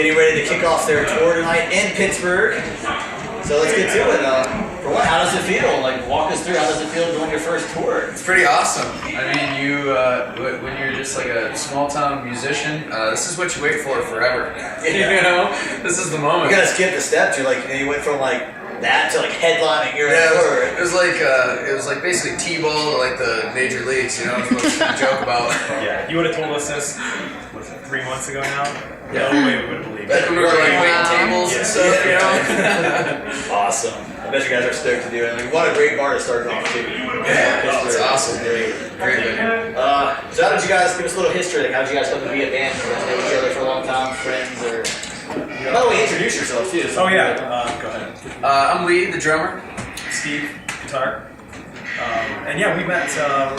getting ready to kick off their tour tonight in Pittsburgh. So let's get to it. For what? How does it feel? Like, walk us through. How does it feel doing your first tour? It's pretty awesome. I mean, you when you're just like a small town musician, this is what you wait for forever. You know, this is the moment. You gotta skip the steps. You're like, you went from like that to like headlining your tour. It was like basically T-ball, like the major leagues. You know, it was a joke about. Yeah, you would have told us this 3 months ago now. Yeah. No way we would have believed Back when we were like waiting tables and stuff, you know. Awesome. I bet you guys are stoked to do it. Like, what a great bar to start off too. Yeah, it's awesome. Great venue. So how did you guys give us a little history? Like, how did you guys come to be a band? You guys know each other for a long time, friends, or? By the way, introduce yourself too. Oh yeah, go ahead. I'm Lee, the drummer. Steve, guitar. And yeah, we met,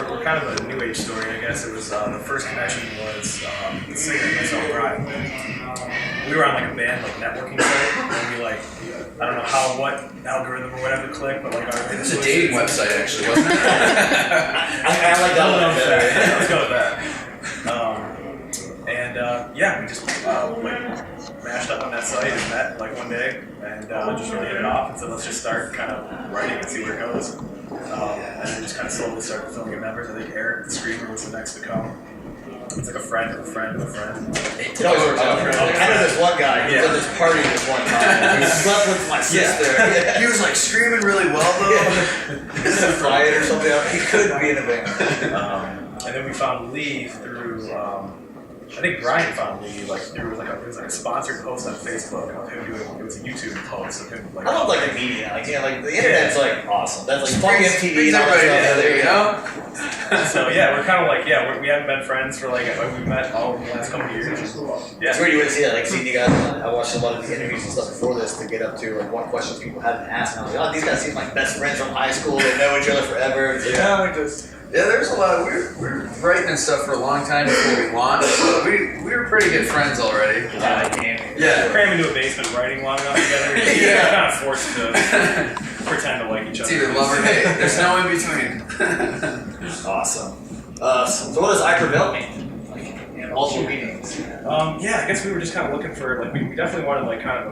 we're kind of a new age story, I guess. It was, the first connection was the singer and myself, Brian. We were on like a band like networking site, and we like, I don't know what algorithm or whatever clicked, but like our... It was a dating website actually, wasn't it? I like that one better. Yeah, let's go with that. Yeah, we just like mashed up on that site and met like one day, and just really hit it off, and so let's just start kind of writing and see where it goes. And then just kind of slowly started filling in members. I think Eric, the screamer, was the next to come. It's like a friend of a friend of a friend. It always works out. I know there's one guy who was at this party this one time. He slept with my sister. Yeah. He was like screaming really well though. This is a fight or something. He could be in a band. And then we found Lee through. I think Brian found Lee like through it was like a sponsored post on Facebook of him doing. It was a YouTube post of him like. I love like the media, like like the internet's like awesome. That's like fucking MTV and all everybody that stuff. together, you know. So yeah, we're kind of like we haven't been friends for like we met all the last couple of years. Yeah, it's weird you wouldn't see that. Like seeing you guys, I watched a lot of the interviews and stuff before this to get up to like what questions people hadn't asked. And I was like, oh, these guys seem like best friends from high school. They know each other forever. Yeah, like this. Yeah, there's a lot. We were writing and stuff for a long time before we launched. So we were pretty good friends already. Yeah, cram into a basement writing long enough together. You're kind of forced to pretend to like each other. It's either love or hate. There's no in between. Awesome. So what does Prevail mean? Like, multiple meanings. Yeah, I guess we were just kind of looking for like we definitely wanted like kind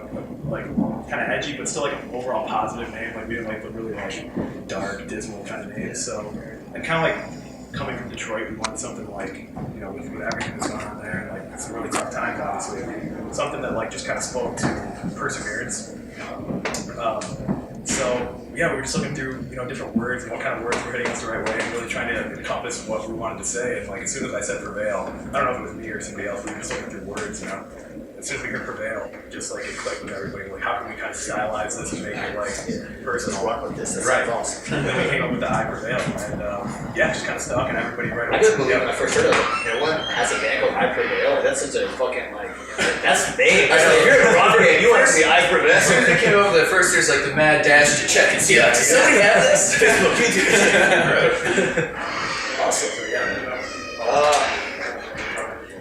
of edgy, but still like an overall positive name. Like we didn't like the really like dark, dismal kind of name. So and kind of like coming from Detroit, we wanted something like with everything that's going on there, and like it's a really tough time, obviously. Something that like just kind of spoke to perseverance. So yeah, we were just looking through different words and what kind of words were hitting us the right way, and really trying to encompass what we wanted to say. And like as soon as I said Prevail, I don't know if it was me or somebody else, we were just looking through words, As soon as we heard Prevail, just like it clicked with everybody. Like, how can we kind of stylize this and make it like personal? Walk with this. Right. Awesome. And then we came up with the Prevail, and just kind of stuck, and everybody right away. I couldn't believe when I first heard it. No one has a band called Prevail. That's such a fucking that's vague. If you're in a rock band, you want to see Prevail. As soon as they came over, the first there's like the mad dash to check and see. Does somebody have this? Facebook, YouTube. Awesome. So yeah.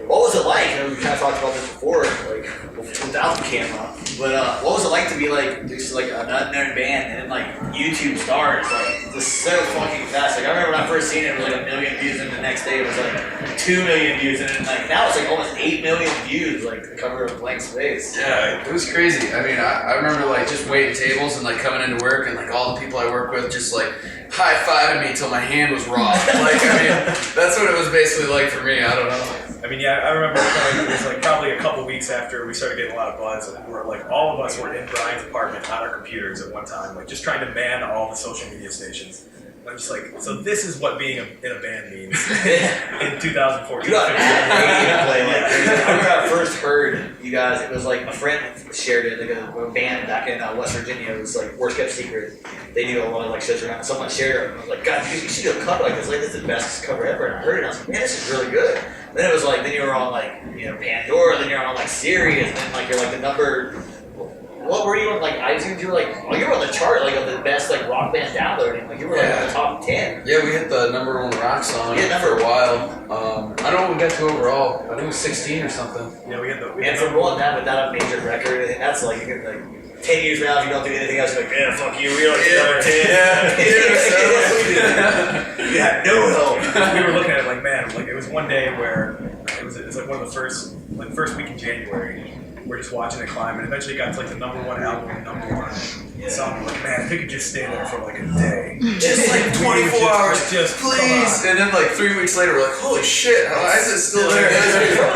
What was it like? We kind of talked about this before, like without the camera. But what was it like to be like just like an unknown band and then like YouTube stars like just so fucking fast? Like I remember when I first seen it, it was like 1 million views, and the next day it was like 2 million views, and then like now it's like almost 8 million views, like the cover of Blank Space. Yeah, it was crazy. I mean, I remember like just waiting tables and like coming into work and like all the people I work with just like high-fiving me till my hand was raw. Like I mean, that's what it was basically like for me. I don't know. I mean, yeah, I remember it was like probably a couple weeks after we started getting a lot of buzz, and we're like all of us were in Brian's apartment on our computers at one time, like just trying to man all the social media stations. I'm just like, so this is what being in a band means in 2014. You got play. I remember I first heard you guys. It was like a friend shared it, like a band back in West Virginia. It was like Worst Kept Secret. They do a lot of like shows around. Someone shared it. And I was like, God, you should do a cover like this. Like this is the best cover ever. And I heard it. And I was like, man, this is really good. And then it was like, then you were on like Pandora. Then you're on like Sirius. And then like you're like the number. What were you on like iTunes? You were like, you were on the chart like of the best like rock band downloading. Like you were like in the top 10. Yeah, we hit the number 1 rock song for a while. I don't know what we got to overall. I think it was 16 or something. Yeah, we had the. And for rolling that without a major record, and that's like you can like 10 years now if you don't do anything else, you're like, man, fuck you, we are number 10. Yeah, no help. We were looking at it like, man, like it was one day where it was like one of the first week in January. we're just watching it climb, and eventually it got to like the #1 album, #1 song. We're like, man, if it could just stay there for like a day. Just like 24 hours, just please. And then like 3 weeks later, we're like, holy shit, why is it still there?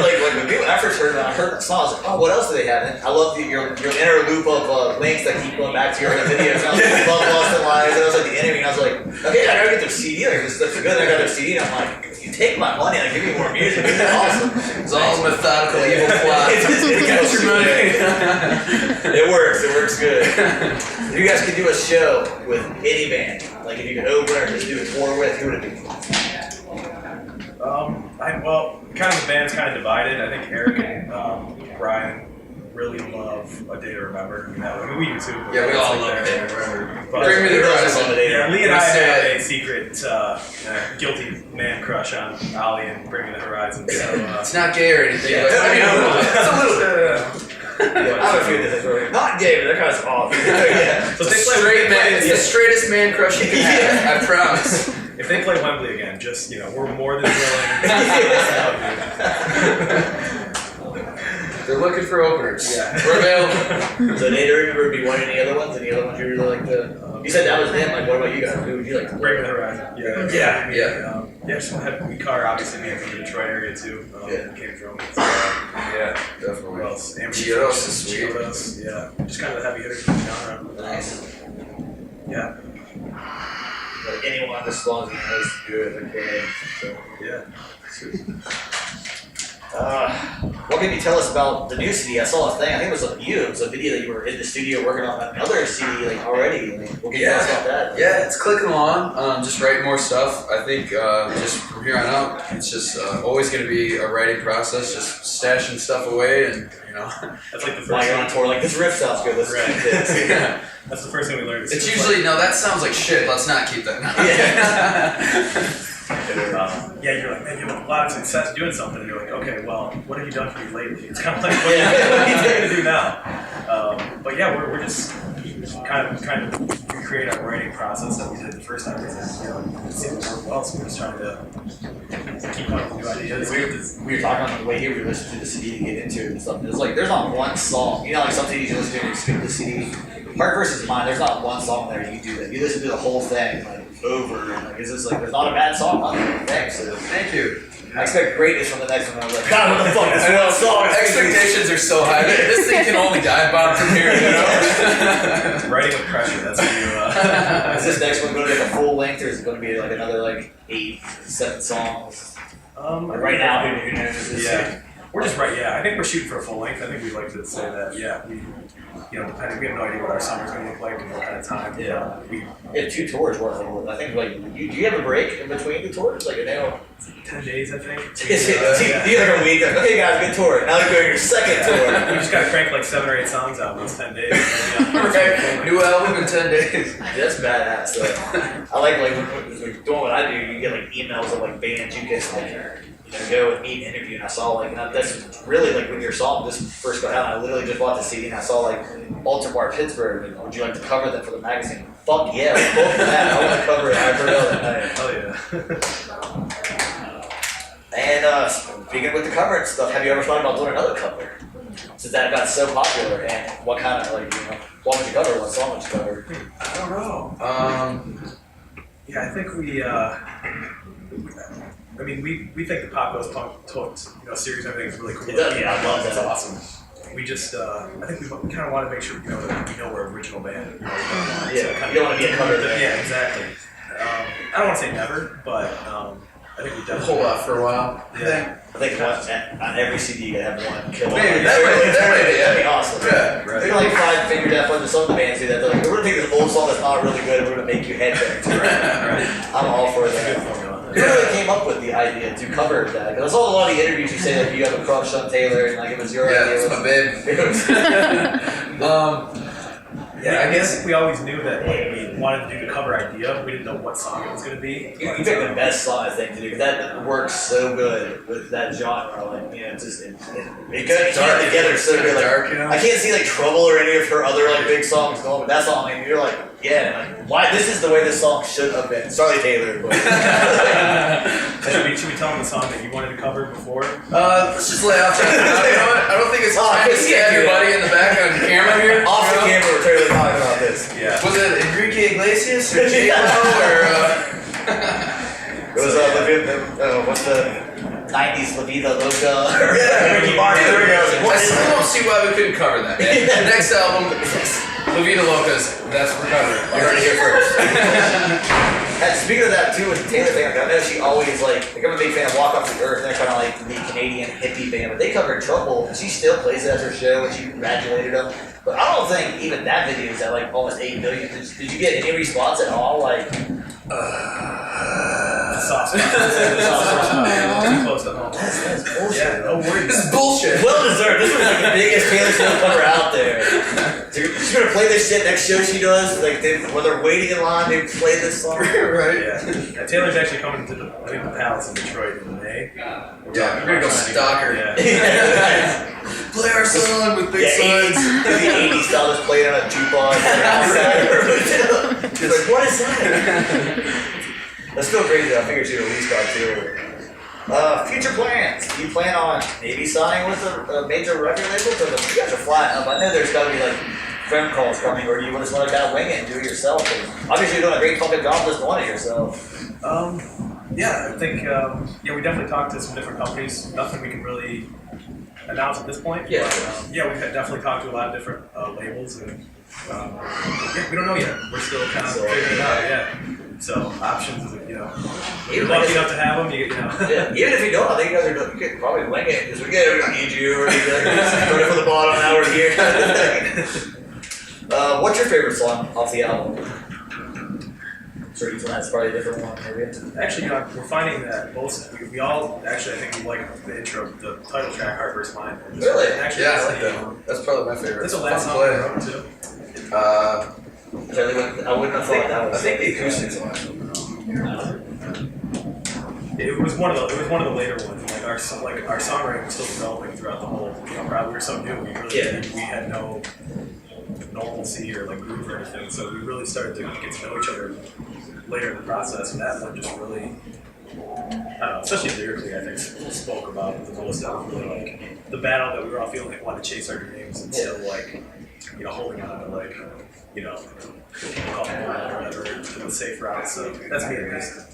like when people I first heard the song, I was like, oh, what else do they have? And I love your inner loop of links that keep going back to your other videos. And I was like, Love Lost and Lies, and I was like the enemy, and I was like, okay, I gotta get their CD. Like this stuff's good. I got their CD, and I'm like, you take my money, I give you more music. It's awesome. It's all methodical evil plot. It Got your money. It works good. If you guys could do a show with any band, like if you could open or just do a tour with, who would it be? Well, kind of the band's kind of divided. I think Eric and Brian really love A Day to Remember. You know, I mean, we do too. Yeah, we all like love A Day to Remember. But Bring me the horizon. Yeah, Lee and I have a secret guilty man crush on Ollie and Bring Me the Horizon. So, it's not gay or anything. Yeah, but, it's a little bit. I would feel this is not gay, but they're kind of off. Yeah. So it's the straightest man crush you can have. I promise. If they play Wembley again, just we're more than willing. They're looking for openers. Yeah. Prevail. So Day to Remember would be one. Any other ones? Any other ones you really like to? You said that was them. Like, what about you guys? Who would you like to Bring Me the Horizon. Yeah. Just want to have Vikar, obviously being from the Detroit area too. Came from. Yeah, definitely. Who else? Chiodos is sweet. Chiodos, yeah. Just kind of the heavy hitters from the genre. Nice. Yeah. Like anyone as long as he knows good. Okay. So Yeah. What can you tell us about the new CD? I saw a thing. I think it was of you. It was a video that you were in the studio working on another CD like already. Like, what can you tell us about that? Yeah, it's clicking along. Just writing more stuff. I think just from here on out, it's just always going to be a writing process. Just stashing stuff away, and That's like the first. While you're on tour, like this riff sounds good. Let's keep this. Yeah. That's the first thing we learned. It's usually no. That sounds like shit. Let's not keep that. Yeah, you're like, man, you have a lot of success doing something, and you're like, okay, well, what have you done for me lately? It's kind of like, what are you going to do now? But yeah, we're just kind of trying to recreate our writing process that we did the first time. It seemed to work well, so we're just trying to keep up with new ideas. We were talking on the way here. We listened to the CD to get into it and stuff. It's like there's not one song. Like some CDs you listen to and you skip the CD. Heart versus Mind. There's not one song there you do that. You listen to the whole thing like over and like it's just like there's not a bad song on it. Thanks. So, thank you. I expect greatness from the next one. I was like, God, what the fuck is one song? Expectations are so high. This thing can only dive bomb from here. Writing with pressure. That's what you. Is this next one going to be like a full length, or is it going to be like another like 8, 7 songs? Like right now, who knows? Yeah, we're just right. Yeah, I think we're shooting for a full length. I think we'd like to say that. Yeah, depending, we have no idea what our summer's going to look like and what kind of time. Yeah, we have 2 tours worth of. I think like do you have a break in between the tours? Like 10 days, I think. You like a week. Like, okay, guys, good tour. Now you're doing your second tour. We just got to crank like 7 or 8 songs out in those 10 days. Right. New album in 10 days. That's badass. I like when you're doing what I do. You get like emails of like bands you can like go and meet and interview. And I saw like that's really like when your song just first got out. I literally just bought the CD and I saw like Baltimore, Pittsburgh. And would you like to cover them for the magazine? Fuck yeah, we're both for that. I want to cover it. I heard that night. Hell yeah. And speaking with the cover and stuff, have you ever thought about doing another cover? Since that got so popular, and what kind of what would you cover? What song would you cover? I don't know. Yeah, I think we think the Pop Goes Punk series and everything is really cool. It does, yeah, I love that. It's awesome. We just, I think we kind of want to make sure that we know we're an original band. Yeah, you don't want to be a cover band. Yeah, exactly. I don't want to say never, but I think we definitely hold off for a while. Yeah. I think on every CD you gotta have one killer. Maybe that'd be awesome. Yeah, right. Think like 5 Finger Death Punch. Some of the bands do that. They're like, we're gonna take this old song that's not really good and we're gonna make you headbang. Right. I'm all for that. Who really came up with the idea to cover that? Because I saw a lot of the interviews you say that you have a crush on Taylor and like it was your idea. Yeah, it's my babe. Yeah, I guess we always knew that we wanted to do the cover idea. We didn't know what song it was going to be. You picked the best song, I think, to do because that works so good with that genre. Like, it came together so good. Like, dark, I can't see like Trouble or any of her other like big songs going, but that song, you're like, yeah, like, why? This is the way this song should have been. Sorry, Taylor. But should we tell them the song that you wanted to cover before? Let's just lay off that. You know what? don't think it's Oh, time to you can't stab do your that. buddy in the back on camera here. Off the you know? camera, we're totally talking about this. Yeah. Was it Enrique Iglesias or J-Lo or? It was what's the 90s La Vida Loca? Yeah, Ricky Martin. I still don't see why we couldn't cover that, man. Next album, La Vida Locas, that's for covering. You heard it here first. And speaking of that too, with Taylor Fan, I know she always like I'm a big fan of Walk Off the Earth. They're kind of like the Canadian hippie band, but they covered Trouble, and she still plays it at her show, and she congratulated them. But I don't think even that video is at like almost 8 million. Did you get any response at all? Like, Soft spot. Too close to home. that's bullshit. Yeah, no worries. This is bullshit. Well deserved. This was like the biggest Taylor Swift cover out there. Dude, she's gonna play this shit next show she does. Like, when they're waiting in line, they play this song. Right. Yeah. Taylor's actually coming to the Palace in Detroit in May. Yeah, we're gonna go stalk her. Yeah. Play our song with big signs. The 80s style just playing on a jukebox. She's like, what is that? That's still crazy. I figured she'd release God too. Future plans. Do you plan on maybe signing with a major record label? Because you guys are flying up. I know there's got to be like phone calls coming, or you just want to kind of wing it and do it yourself. Obviously, you're doing a great fucking job just doing it yourself. Yeah, I think we definitely talked to some different companies. Nothing we can really announce at this point. Yeah. But, we've definitely talked to a lot of different labels, and we don't know yet. We're still kind of figuring it out. Yeah. So options, when you're lucky enough to have them, Yeah. Even if you don't, I think you guys you could probably wing it because we don't need you, or you like started from the bottom, now we're here. What's your favorite song off the album? So each one has probably a different one, maybe. Actually, we're finding that we all actually, I think we like the intro, the title track, Heart vs. Mind. Really? Actually, Yeah, I like that one. That's probably my favorite. It's a last song play. we wrote too. I wouldn't have thought that was. I think the acoustics on it. It was one of the later ones. Like our songwriting was still developing throughout the whole. Probably we were so new. We had no normalcy or like groove or anything. So we really started to get to know each other later in the process, and that one just really, I don't know, especially lyrically, I think spoke about the most. That was really like the battle that we were all feeling, like wanting to chase our dreams and still like, holding on to like, people call it or whatever, to the safe route. So that's me at least.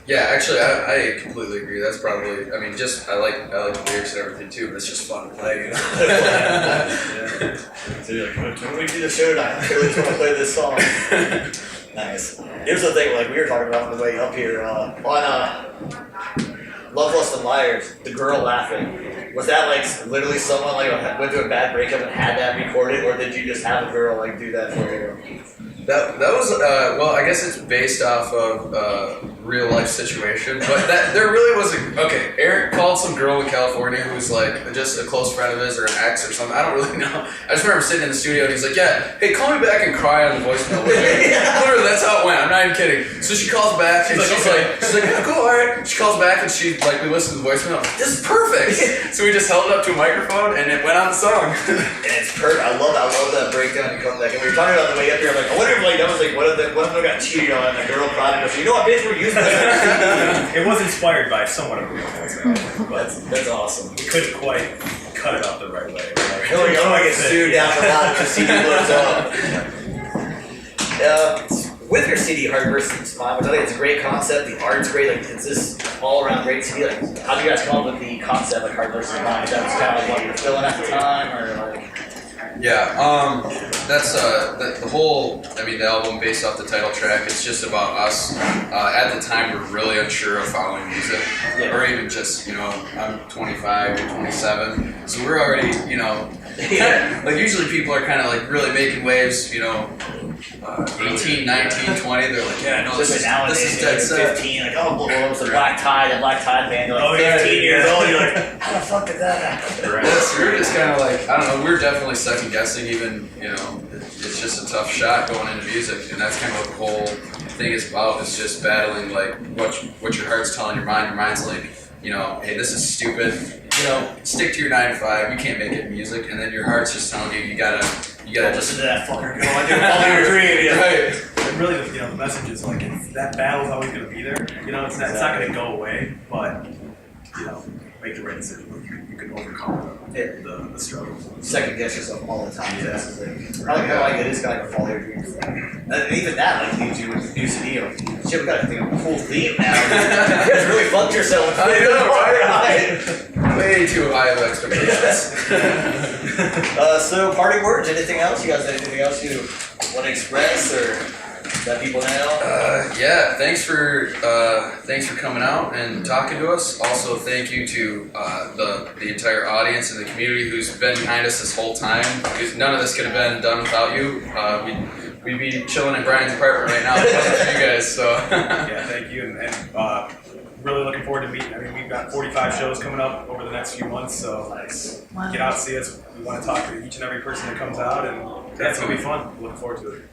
Yeah, actually, I completely agree. That's probably. I mean, I like the lyrics and everything too, but it's just fun to play. So you're like, when we do the show tonight, I really just want to play this song. Nice. Here's the thing, like we were talking about on the way up here, on Love, Lust, and Liars, the girl laughing. Was that like literally someone like went through a bad breakup and had that recorded, or did you just have a girl like do that for you? That was well, I guess it's based off of real life situation, but there really was okay. Eric called some girl in California who's like just a close friend of his or an ex or something. I don't really know. I just remember sitting in the studio and he's like, "Yeah, hey, call me back and cry on the voicemail." Literally, that's how it went. I'm not even kidding. So she calls back and she's like, "Yeah, cool, all right." She calls back and we listened to the voicemail. This is perfect. So we just held it up to a microphone and it went on the song. And it's perfect. I love that breakdown and come back. And we were talking about the way up here. I'm like, I wonder if like that was like what if they got cheated on and the girl cried and you know what, bitch, we're using this. It was inspired by somewhat of a real voicemail, but that's awesome. We couldn't quite cut it up the right way. I don't want to get sued down the line because CD blows up. With your CD, Heart vs. Mind, which I think it's a great concept, the art's great, like it's this all-around great CD. Like, how do you guys come up with the concept like Heart vs. Mind? That was kind of what you were feeling at the time, or like? Yeah, that's the whole. I mean, the album based off the title track. It's just about us. At the time, we're really unsure of following music, or even just I'm 25, you're 27, so we're already like usually people are kind of like really making waves. 18, 19, 20. They're like, yeah, no, this is dead set. 15, like it's the Black Tide band. You're like 15 years old. You're like, how the fuck did that happen? Right. We're just kind of like, I don't know. We're definitely second guessing. Even it's just a tough shot going into music, and that's kind of what the whole thing is about. It's just battling like what your heart's telling your mind. Your mind's like, hey, this is stupid. Stick to your 9 to 5. You can't make it in music, and then your heart's just telling you you gotta listen to that fucker. Go on, do all your dream. Yeah. Right. And really, the message is like that battle's always gonna be there. It's not gonna go away, but make the right decision. You can overcome the struggles. Second guess yourself all the time. Yeah. That's like, I like it is kind of like a follow your dreams thing. And even that, like, leads you with new CD. Like, shit, we got to think of a cool theme now. You guys really fucked yourself. I know, right? Way too high of expectations. So, parting words, anything else? You guys have anything else you want to express or let people know? Yeah, thanks for coming out and talking to us. Also, thank you to the entire audience and the community who's been behind us this whole time, because none of this could have been done without you. We'd be chilling in Brian's apartment right now if it wasn't for you guys. So yeah, thank you, and really looking forward to meeting. I mean, we've got 45 shows coming up over the next few months, so get out, see us. We want to talk to each and every person that comes out, and that's gonna be fun. Looking forward to it.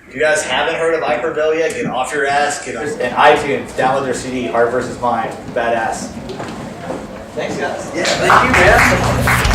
If you guys haven't heard of Prevail yet, get off your ass, get on iTunes, download their CD, Heart vs. Mind, badass. Thanks, guys. yeah, thank you, man.